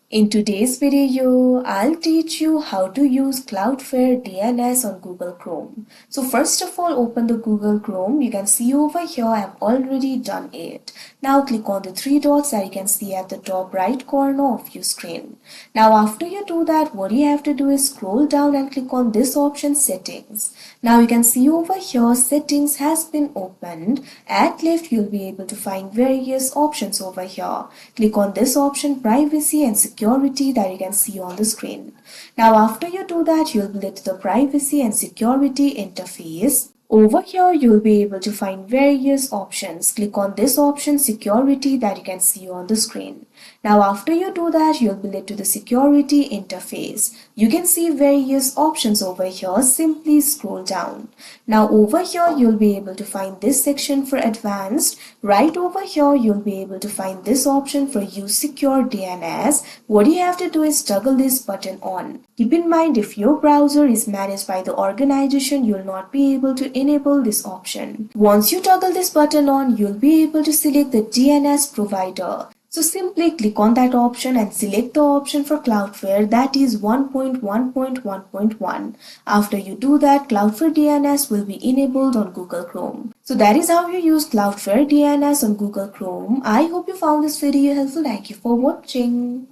In today's video, I'll teach you how to use Cloudflare DNS on Google Chrome. So first of all, open the Google Chrome. You can see over here, I've already done it. Now click on the three dots that you can see at the top right corner of your screen. Now after you do that, what you have to do is scroll down and click on this option, settings. Now you can see over here, settings has been opened. At left, you'll be able to find various options over here. Click on this option, privacy and security, that you can see on the screen. Now after you do that, you'll be led to the privacy and security interface. Over here, you'll be able to find various options. Click on this option, security, that you can see on the screen. Now after you do that, you'll be led to the security interface. You can see various options over here. Simply scroll down. Now over here, you'll be able to find this section for advanced. Right over here, you'll be able to find this option for use secure DNS. What you have to do is toggle this button on. Keep in mind, if your browser is managed by the organization, you'll not be able to enable this option. Once you toggle this button on, you'll be able to select the DNS provider. So simply click on that option and select the option for Cloudflare, that is 1.1.1.1. After you do that, Cloudflare DNS will be enabled on Google Chrome. So that is how you use Cloudflare DNS on Google Chrome. I hope you found this video helpful. Thank you for watching.